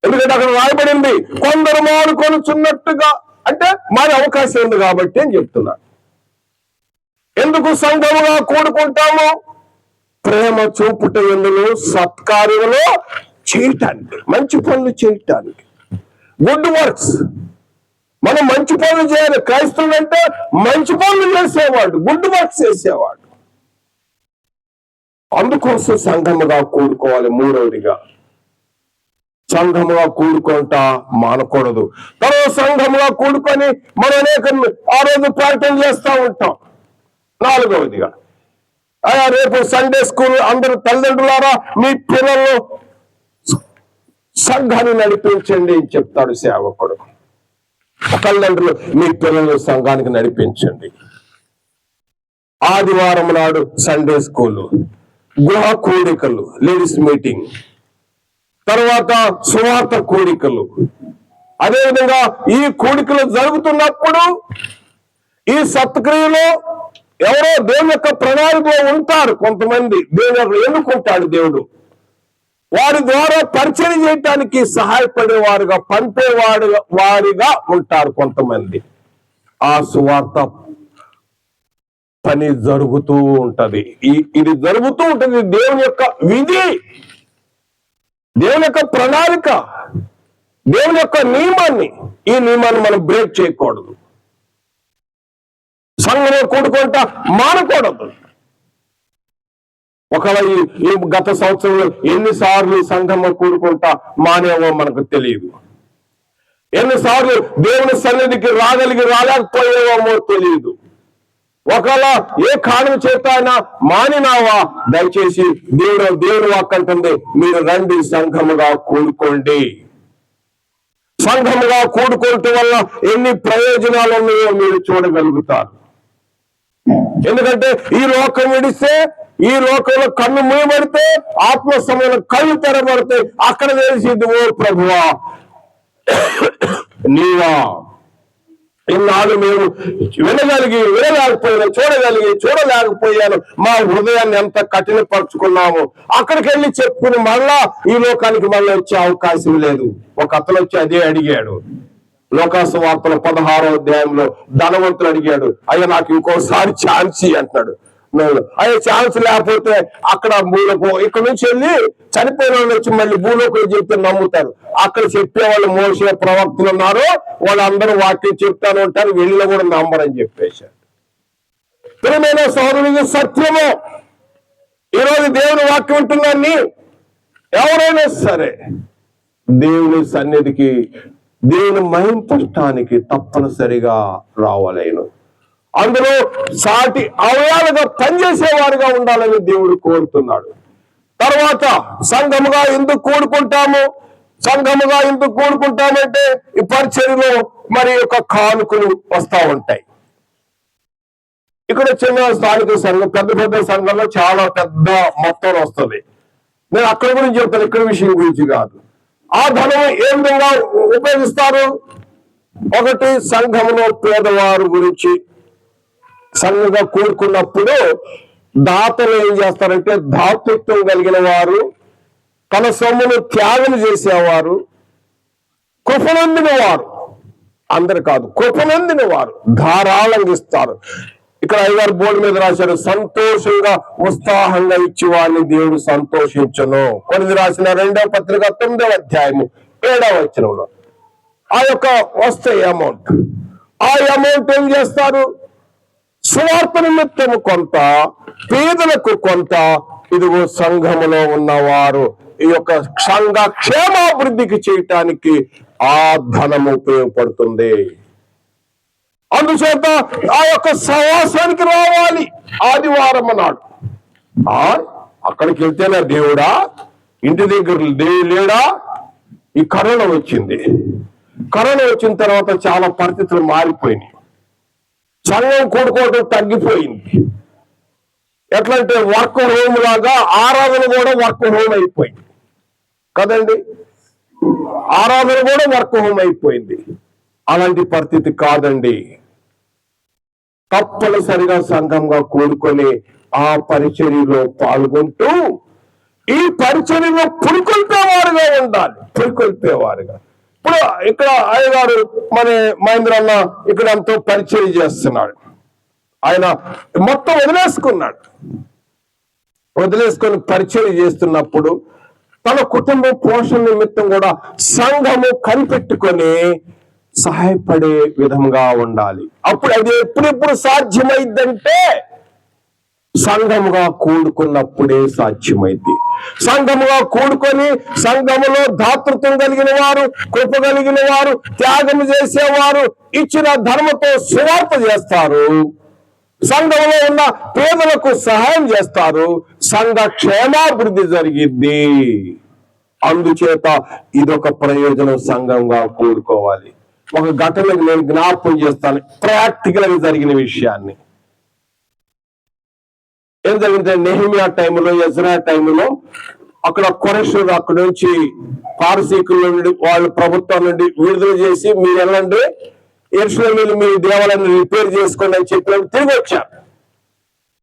ఎందుకంటే అక్కడ రాయబడింది కొందరు మానుకొనుచున్నట్టుగా, అంటే మరి అవకాశం ఉంది కాబట్టి అని చెప్తున్నాను. ఎందుకు సంఘముగా కూడుకుంటాము? ప్రేమ చూపుట ఎందులో, సత్కార్యములో చేయటానికి, మంచి పనులు చేయటానికి, గుడ్ వర్క్స్. మనం మంచి పనులు చేయాలి. క్రైస్తవులు అంటే మంచి పనులు చేసేవాడు, గుడ్ వర్క్స్ చేసేవాడు. అందుకోసం సంఘముగా కూడుకోవాలి. మూడవదిగా సంఘముగా కూడుకుంటా మానకూడదు. తర్వాత సంఘముగా కూడుకొని మనం అనేక ఆ రోజు ప్రార్థన చేస్తూ ఉంటాం. నాలుగవదిగా రేపు సండే స్కూల్ అందరూ తల్లిదండ్రులారా మీ పిల్లలు సంఘాన్ని నడిపించండి అని చెప్తాడు సేవకుడు. తల్లిదండ్రులు మీ పిల్లలు సంఘానికి నడిపించండి. ఆదివారం నాడు సండే స్కూల్, గృహ కూడికలు, లేడీస్ మీటింగ్, తర్వాత సువార్త కూడికలు. అదేవిధంగా ఈ కూడికలు జరుగుతున్నప్పుడు ఈ సత్క్రియలో ఎవరో దేవుని యొక్క ప్రణాళికలో ఉంటారు. కొంతమంది దేవుడు ఎన్నుకుంటాడు. దేవుడు వారి ద్వారా పరిచయం చేయటానికి సహాయపడేవారుగా, వారిగా ఉంటారు కొంతమంది. ఆ సువార్త పని జరుగుతూ ఉంటది. ఇది జరుగుతూ ఉంటది. దేవుని యొక్క విధి. దేవుని యొక్క ప్రణాళిక, దేవుని యొక్క నియమాన్ని, ఈ నియమాన్ని మనం బ్రేక్ చేయకూడదు. సంఘంలో కూడుకుంటా మానకూడదు. ఒకవేళ ఈ గత సంవత్సరంలో ఎన్నిసార్లు సంఘంలో కూడుకుంటా మానేవో మనకు తెలియదు. ఎన్నిసార్లు దేవుని సన్నిధికి రాలేకపోయేవో తెలియదు. ఒకవేళ ఏ కారణం చేత అయినా మానినావా, దయచేసి దేవుని వాక్కు అంటుంది, మీరు రండి సంఘముగా కూడుకోండి. సంఘముగా కూడుకోవటం వల్ల ఎన్ని ప్రయోజనాలు ఉన్నాయో మీరు చూడగలుగుతారు. ఎందుకంటే ఈ లోకం విడిస్తే, ఈ లోకంలో కన్ను మూయబడితే, ఆత్మ సమయంలో కళ్ళు తెరబడితే అక్కడ తెలిసింది, ఓ ప్రభువా నీవా, ఇన్నాళ్ళు మేము చూడలేకపోయాను, మా హృదయాన్ని ఎంత కఠినపరుచుకున్నాము. అక్కడికి వెళ్ళి చెప్పుకుని మళ్ళా ఈ లోకానికి మళ్ళీ వచ్చే అవకాశం లేదు. ఒక అతను వచ్చి అదే అడిగాడు. లోకాసు వార్తల 16వ అధ్యాయంలో ధనవంతుడు అడిగాడు, అయ్యా నాకు ఇంకోసారి ఛాన్స్ అంటున్నాడు. అయ్యా ఛాన్స్ లేకపోతే అక్కడ భూలోకం, ఇక్కడ నుంచి వెళ్ళి చనిపోయిన వాళ్ళు వచ్చి మళ్ళీ భూలోకం చెప్తే నమ్ముతారు. అక్కడ చెప్పేవాళ్ళు మోసే ప్రవక్తలు ఉన్నారు, వాళ్ళందరూ వాక్యం చెప్తాను ఉంటారు, వెళ్ళిన కూడా నమ్మరని చెప్పేశారు. ప్రియమైన సోదరునికి సత్యము, ఈరోజు దేవుని వాక్యం ఉంటుందని ఎవరైనా సరే దేవుని సన్నిధికి, దేవుని మహింపటానికి తప్పనిసరిగా రావాలను. అందులో సాటి అవయాలుగా పనిచేసేవారుగా ఉండాలని దేవుడు కోరుతున్నాడు. తర్వాత సంఘముగా ఎందుకు కూడుకుంటాము? సంఘముగా ఎందుకు కూడుకుంటామంటే ఈ పరిచర్యలో మరి యొక్క కానుకలు వస్తూ ఉంటాయి. ఇక్కడ చిన్న స్థానిక సంఘం, పెద్ద పెద్ద సంఘంలో చాలా పెద్ద మొత్తం వస్తుంది. నేను అక్కడ గురించి చెప్తాను, ఇక్కడ విషయం గురించి కాదు. ఆ ధనం ఏ విధంగా ఉపయోగిస్తారు? ఒకటి, సంఘంలో పేదవారు గురించి సంఘంగా కూడుకున్నప్పుడు దాతలు ఏం చేస్తారంటే, దాతృత్వం కలిగిన వారు, తన సొమ్మును త్యాగం చేసేవారు, కృపనొందిన వారు, అందరు కాదు, కృపనొందిన వారు ధారాళంగా ఇస్తారు. ఇక్కడ అయ్యగారు బోర్డు మీద రాశారు, సంతోషంగా ఉత్సాహంగా ఇచ్చి వారిని దేవుడు సంతోషించను. కొన్ని రాసిన 2వ పత్రిక 9వ అధ్యాయము 7వ వచనంలో ఆ యొక్క వస్తాయి అమౌంట్. ఆ అమౌంట్ ఏం చేస్తారు? సువార్త నిమిత్తము కొంత, పేదలకు కొంత, ఇదిగో సంఘములో ఉన్నవారు ఈ యొక్క సంఘ క్షేమాభివృద్ధికి చేయటానికి ఆ ధనం ఉపయోగపడుతుంది. అందుచేత ఆ యొక్క సహవాసానికి రావాలి. ఆదివారం నాడు అక్కడికి వెళ్తేనే దేవుడా, ఇంటి దగ్గర లేడా? ఈ కరోనా వచ్చింది. కరోనా వచ్చిన తర్వాత చాలా పరిస్థితులు మారిపోయినాయి. సంఘం కూడుకోవడం తగ్గిపోయింది. ఎట్లంటే వర్క్ హోమ్ లాగా ఆరాధన కూడా వర్క్ హోమ్ అయిపోయింది కదండి. ఆరాధన కూడా వర్క్ హోమ్ అయిపోయింది. అలాంటి పరిస్థితి కాదండి. తప్పనిసరిగా సంఘంగా కూడుకొని ఆ పరిచర్యలో పాల్గొంటూ ఈ పరిచర్యలో పురికొల్పేవారుగా ఉండాలి. పురికొల్పేవారుగా. ఇప్పుడు ఇక్కడ అయ్యగారు మన మహేంద్ర అన్న ఇక్కడ ఎంతో పరిచర్య చేస్తున్నాడు. ఆయన మొత్తం వదిలేసుకొని పరిచర్య చేస్తున్నప్పుడు తన కుటుంబ పోషణ నిమిత్తం కూడా సంఘము కనిపెట్టుకొని సహాయపడే విధంగా ఉండాలి. అప్పుడు అది ఎప్పుడెప్పుడు సాధ్యమైందంటే సంఘముగా కూడుకున్నప్పుడే సాధ్యమైంది. సంఘముగా కూడుకొని సంఘములో దాతృత్వం కలిగిన వారు, కృప కలిగిన వారు, త్యాగం చేసేవారు ఇచ్చిన ధర్మతో సువార్త చేస్తారు. సంఘంలో ఉన్న పేదలకు సహాయం చేస్తారు. సంఘ క్షేమాభివృద్ధి జరిగిద్ది. అందుచేత ఇదొక ప్రయోజనం. సంఘంగా కూడుకోవాలి. ఒక ఘటన నేను జ్ఞాపకం చేస్తాను, ప్రాక్టికల్ గా జరిగిన విషయాన్ని. ఏం జరిగిందంటే నెహెమియా టైంలో, ఎజ్రా టైంలో అక్కడ కొరెషులు అక్కడ నుంచి పారసీకుల నుండి వాళ్ళ ప్రభుత్వం నుండి విడుదల చేసి మీరు వెళ్ళండి యెరూషలేములో మీ దేవాలయాన్ని రిపేర్ చేసుకోండి అని చెప్పినప్పుడు తిరిగి వచ్చారు.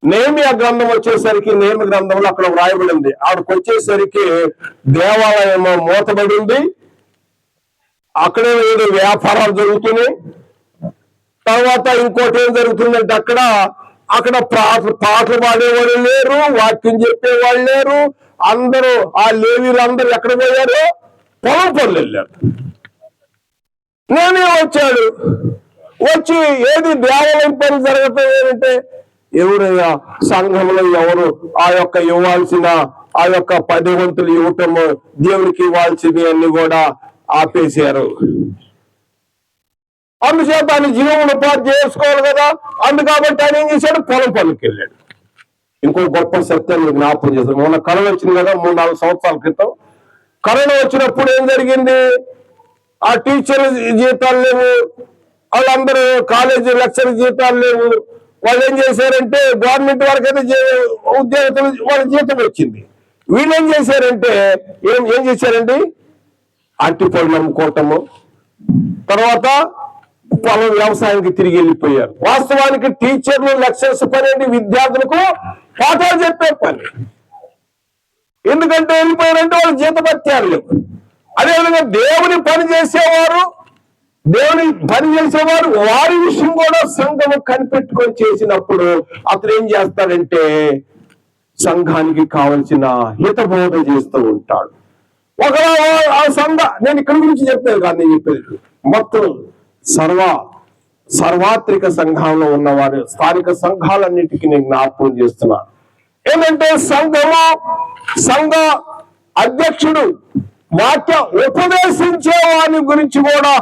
నెహెమియా గ్రంథం వచ్చేసరికి, నెహెమియా గ్రంథంలో అక్కడ వ్రాయబడింది, ఆవిడకి వచ్చేసరికి దేవాలయం మూతబడి ఉంది. అక్కడే ఏదో వ్యాపారాలు జరుగుతున్నాయి. తర్వాత ఇంకోటి ఏం జరుగుతుందంటే అక్కడ పాటలు పాడేవాళ్ళు లేరు, వాక్యం చెప్పేవాళ్ళు లేరు. అందరూ ఆ లేవీలందరూ ఎక్కడ పోయారు? పొలం పనులు వెళ్ళారు. నేనే వచ్చాడు. వచ్చి ఏది దేవాలయం పని జరగకపోయిందంటే ఎవరయ్యా సంఘంలో ఎవరు ఆ యొక్క ఇవ్వాల్సిన ఆ యొక్క 10 వంతులు ఇవ్వటము, దేవునికి ఇవ్వాల్సింది అన్ని కూడా ఆపేశారు. అందుచేత ఆయన జీవనోపాధి చేసుకోవాలి కదా. అందుకాబట్టి ఆయన ఏం చేశాడు? పొలం పనులకు వెళ్ళాడు. ఇంకో గొప్ప సత్యాన్ని జ్ఞాపకం చేశాడు. మొన్న కరోనా వచ్చింది కదా, 3-4 సంవత్సరాల క్రితం. కరోనా వచ్చినప్పుడు ఏం జరిగింది? ఆ టీచర్ జీతాలు లేవు, వాళ్ళందరూ కాలేజీ లెక్చర్ జీతాలు లేవు. వాళ్ళు ఏం చేశారంటే గవర్నమెంట్ వారికి అయితే ఉద్యోగస్తులు వాళ్ళ జీతం వచ్చింది. వీళ్ళు ఏం చేశారంటే ఏం చేశారండి? అరటిపళ్ళు అమ్ముకోవటము, తర్వాత పొలం వ్యవసాయానికి తిరిగి వెళ్ళిపోయారు. వాస్తవానికి టీచర్లు లెక్చర్స్ పని ఏంటి? విద్యార్థులకు పాఠాలు చెప్పే పని. ఎందుకంటే వెళ్ళిపోయారంటే వాళ్ళు జీతభత్యాలు లేవు. అదేవిధంగా దేవుని పని చేసేవారు వారి విషయం కూడా సంఘము కనిపెట్టుకొని చేసినప్పుడు అతను ఏం చేస్తాడంటే సంఘానికి కావలసిన హితబోధ చేస్తూ ఉంటాడు. ఆ సంఘ నేను ఇక్కడి గురించి చెప్పేది కాదు, నేను చెప్పేది మొత్తం సర్వాత్రిక సంఘంలో ఉన్నవారు స్థానిక సంఘాలన్నిటికీ నేను జ్ఞాపకం చేస్తున్నాను. ఏంటంటే సంఘ అధ్యక్షుడు వాక్య ఉపదేశించే వారి గురించి కూడా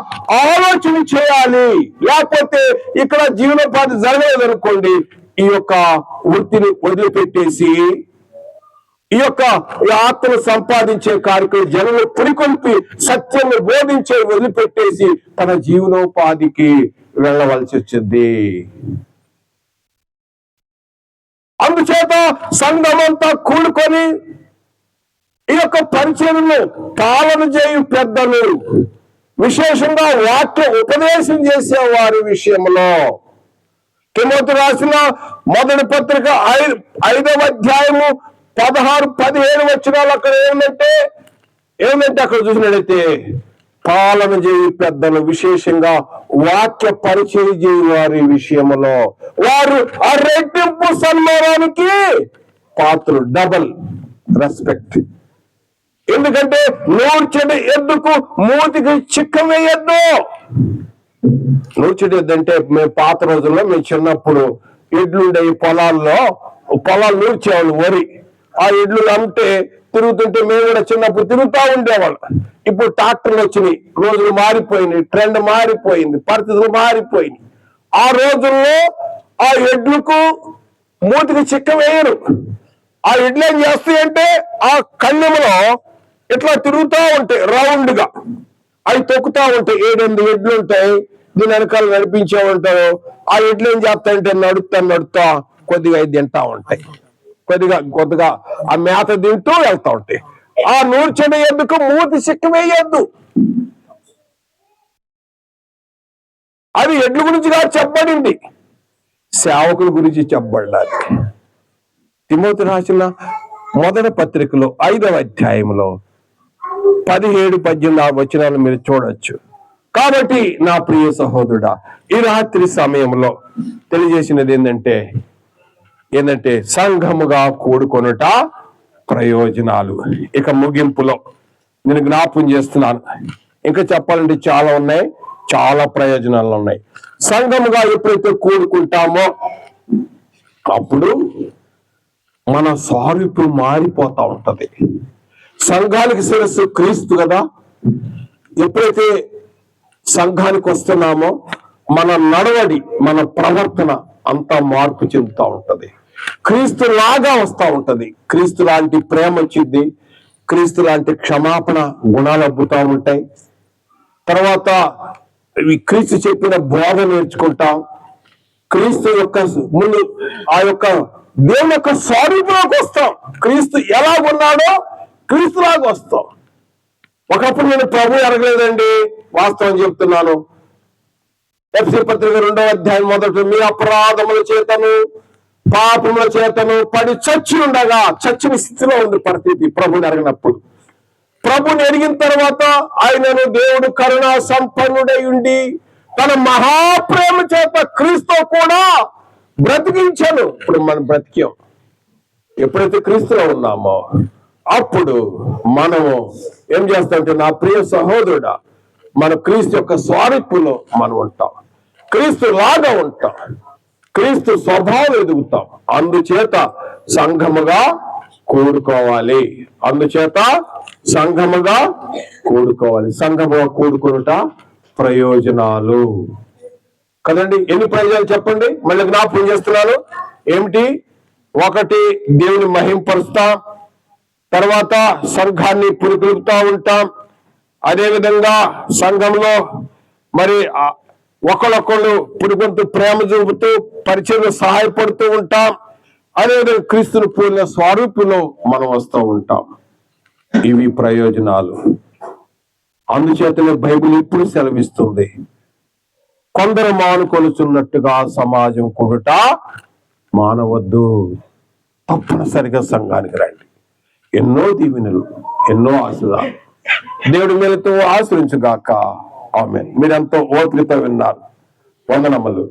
ఆలోచన చేయాలి. లేకపోతే ఇక్కడ జీవనోపాధి జరగలేదనుకోండి, ఈ యొక్క వృత్తిని వదిలిపెట్టేసి ఈ యొక్క ఆత్మను సంపాదించే కార్యక్రమం జనులు పురికొల్పి సత్యాన్ని బోధించే వదిలిపెట్టేసి తన జీవనోపాధికి వెళ్ళవలసి వచ్చింది. అందుచేత సంఘమంతా కూడుకొని ఈ యొక్క పరిచర్యను పాలన చేయు పెద్దలు, విశేషంగా వాక్య ఉపదేశం చేసే వారి విషయంలో తిమోతి రాసిన మొదటి పత్రిక 5వ అధ్యాయము 16-17 వచనాలు అక్కడ ఏమంటే అక్కడ చూసినట్లయితే పాలన చేయు పెద్దలు, విశేషంగా వాక్య పరిచయం చేయు వారి విషయంలో వారు ఆ రెట్టింపు సన్మానానికి పాత్రులు, డబల్ రెస్పెక్ట్. ఎందుకంటే నూర్చెడు ఎద్దుకు మూతికి చిక్కం వేయద్దు. నూర్చెడు ఎద్దు అంటే మేము పాత రోజుల్లో మేము చిన్నప్పుడు ఎడ్లుండే పొలాలు నూర్చేవాళ్ళు, వరి. ఆ ఎడ్లు అంటే తిరుగుతుంటే మేము కూడా చిన్నప్పుడు తిరుగుతూ ఉండేవాళ్ళు. ఇప్పుడు ట్రాక్టర్లు వచ్చినాయి, రోజులు మారిపోయినాయి, ట్రెండ్ మారిపోయింది, పరిస్థితులు మారిపోయినాయి. ఆ రోజుల్లో ఆ ఎడ్లకు మూతికి చిక్క వేయరు. ఆ ఎడ్లు ఏం చేస్తాయంటే ఆ కళ్ళెములో ఇట్లా తిరుగుతూ ఉంటాయి, రౌండ్ గా అవి తొక్కుతా ఉంటాయి. 7-8 ఎడ్లు ఉంటాయి, దీని వెనకాల నడిపించే ఉంటారు. ఆ ఎడ్లు ఏం చేస్తాయంటే నడుపుతా కొద్దిగా అవి తింటా ఉంటాయి, కొద్దిగా ఆ మేత తింటూ వెళ్తా ఉంటాయి. ఆ నూర్చెడు ఎద్దుకు మూతి చిక్క వేయద్దు. అది ఎడ్ల గురించి కాదు చెప్పబడింది, సేవకుల గురించి చెప్పబడాలి. తిమోతి రాసిన మొదటి పత్రికలో 5వ అధ్యాయంలో 17-18 వచనాలు మీరు చూడొచ్చు. కాబట్టి నా ప్రియ సహోదరుడా, ఈ రాత్రి సమయంలో తెలియజేసినది ఏంటంటే సంఘముగా కూడుకొనుట ప్రయోజనాలు. ఇక ముగింపులో నేను జ్ఞాపకం చేస్తున్నాను, ఇంకా చెప్పాలంటే చాలా ఉన్నాయి, చాలా ప్రయోజనాలు ఉన్నాయి. సంఘముగా ఎప్పుడైతే కూడుకుంటామో అప్పుడు మన సారూప్యం మారిపోతా ఉంటది. సంఘానికి శిరస్సు క్రీస్తు కదా. ఎప్పుడైతే సంఘానికి వస్తున్నామో మన నడవడి, మన ప్రవర్తన అంతా మార్పు చెందుతూ ఉంటది. క్రీస్తు లాగా వస్తూ ఉంటది. క్రీస్తు లాంటి ప్రేమ వచ్చింది, క్రీస్తు లాంటి క్షమాపణ గుణాలు అబ్బుతూ ఉంటాయి. తర్వాత క్రీస్తు చెప్పిన బోధ నేర్చుకుంటాం. క్రీస్తు యొక్క ముందు ఆ యొక్క దేవుని యొక్క స్వరూపంలోకి వస్తాం. క్రీస్తు ఎలా ఉన్నాడో క్రీస్తులాగా వస్తాం. ఒకప్పుడు నేను ప్రభు ఎరగలేదండి, వాస్తవం చెప్తున్నాను. ఎఫ్సీ పత్రిక 2వ అధ్యాయం మొదటి, మీ అపరాధముల చేతను పాపముల చేతను పడి చచ్చి ఉండగా, చచ్చిన స్థితిలో ఉంది పరిస్థితి ప్రభుని ఎరగినప్పుడు. ప్రభుని ఎరిగిన తర్వాత ఆయనను దేవుడు కరుణా సంపన్నుడై ఉండి తన మహాప్రేమ చేత క్రీస్తు కూడా బ్రతికించాను. ఇప్పుడు మనం బ్రతికాం. ఎప్పుడైతే క్రీస్తులో ఉన్నామో అప్పుడు మనము ఏం చేస్తామంటే, నా ప్రియ సహోదరుడా, మన క్రీస్తు యొక్క స్వారూప్యంలో మనం ఉంటాం, క్రీస్తు లాగా ఉంటాం, క్రీస్తు స్వభావం ఎదుగుతాం. అందుచేత సంఘముగా కూడుకోవాలి. అందుచేత సంఘముగా కూడుకోవాలి. సంఘముగా కూడుకొనుట ప్రయోజనాలు కదండి. ఎన్ని ప్రయోజనాలు చెప్పండి, మళ్ళీ జ్ఞాపకం చేస్తున్నాను. ఏమిటి? ఒకటి, దేవుని మహింపరుస్తాం. తర్వాత సంఘాన్ని పురుకొల్పుతా ఉంటాం. అదేవిధంగా సంఘంలో మరి ఒకళ్ళొకళ్ళు పురుగొంతు ప్రేమ చూపుతూ పరిచయంలో సహాయపడుతూ ఉంటాం. అదేవిధంగా క్రీస్తుని పూర్ణ స్వరూపులో మనం వస్తూ ఉంటాం. ఇవి ప్రయోజనాలు. అందుచేతనే బైబిల్ ఇప్పుడు సెలవిస్తుంది, కొందరు మానుకొలుచున్నట్టుగా సమాజం కొనుట మానవద్దు. తప్పనిసరిగా సంఘానికి రండి. ఎన్నో దీవెనలు, ఎన్నో ఆశీర్వాదాలు దేవుడి మేలుతో ఆశ్రయించుగాక. ఆమేన్. మీరెంతో ఓపికతో విన్నారు. వందనములు.